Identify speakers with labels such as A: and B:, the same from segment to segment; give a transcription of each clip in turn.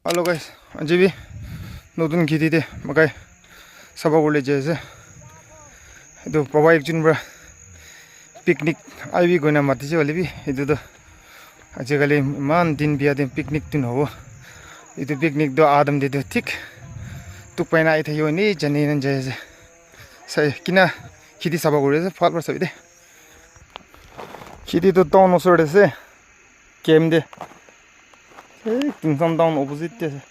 A: Hello guys, Anjibi, notun kiti de makai sabak ule jese. Itu papa ekjun bra picnic aibi goina mati je walibi itu do aje kali man din biya de picnic tin hobo. Itu picnic do adam de do tik tuk paina ai thayo ni jani nan jese. Sai kina kiti sabak ule je fal bar sabide. Kiti do town osor de kem de Kingston Town opposite there.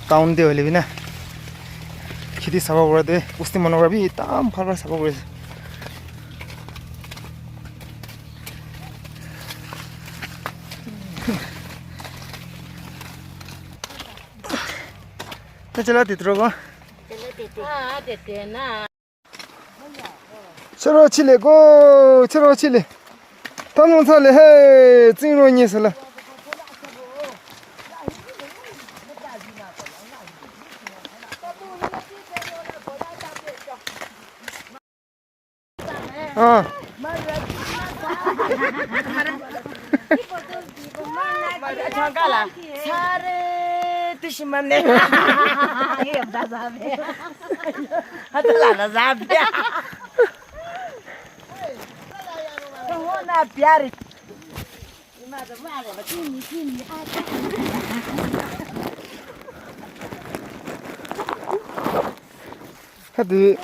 A: Town there live na. Kiti sabak ore de usti manora bi tam phara sabak ore. Ta chala titro ko.
B: Ah, dete na.
A: Chalo chile go, chalo chile. Tanon sale he, zingro ni sala. Ah.
B: Changala. Sare dushmane. Ye da zabe. Hatla la zabe. Ona pyari. Imada mala, kini
A: Hadi.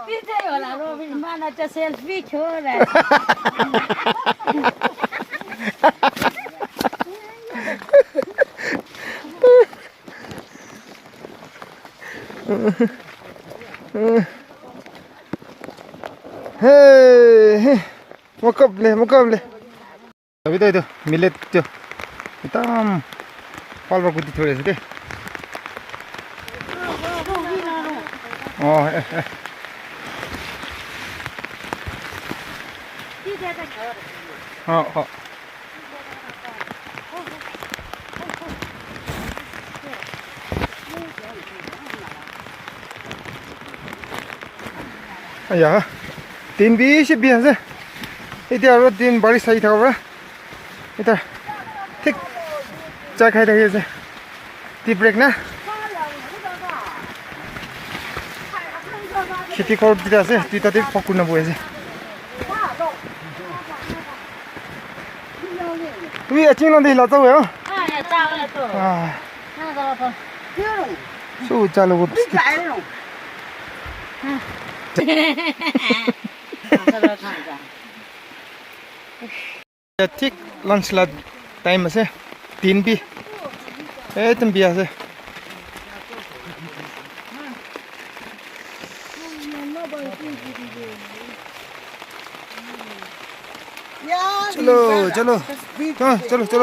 B: Video la robi mana cha selfie chora.
A: Hey, mukable. Tapi itu millet tu. Hitam. Palwa kuti thore se. Oh. Oh. Ya, tin bi se bi ase. Itu aro tin bari sai tha bra. Itu tik cha khai rahi ase. Ti break na. Khiti kor dita ase, ti ta tik pokun na boise. Ui aching lan de la chau yo.
B: Ah, ya chao la to.
A: Ah,
B: Na ga pa.
A: so chalo go. ठीक lunch ला time আছে 3 भी ए तुम भी আছে चलो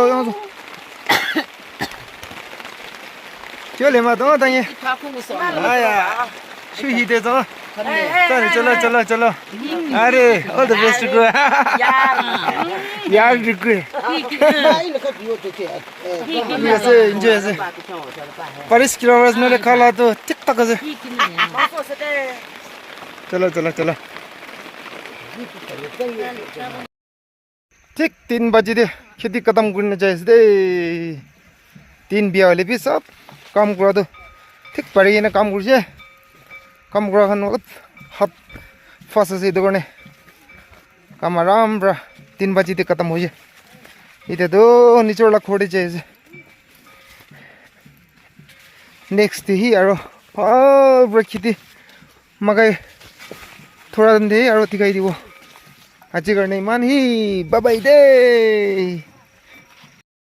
A: यहाँ तो चले मत हो ताये आया शुही दे तो चलो अरे ऑल द बेस्ट टू यार रुको ऐसे एंजॉय ऐसे पारिस किलोमीटर में खाला तो टिक टक से चलो ठीक 3 बजे दे खेती खत्म करने चाहिए दे 3 बिया वाले भी सब काम करा दो ठीक पड़ेगी ना काम कर काम करा खान मतलब हाथ फंसे से इधर ने काम आराम रा 3 बजे तक खत्म हो जाए इधर तो नीचे वाला खोड़े चाहिए नेक्स्ट ही आरो ब्रेक खेती मगाई थोड़ा दिन दे आरो दिखाई दी वो आज करने मान ही बाय बाय दे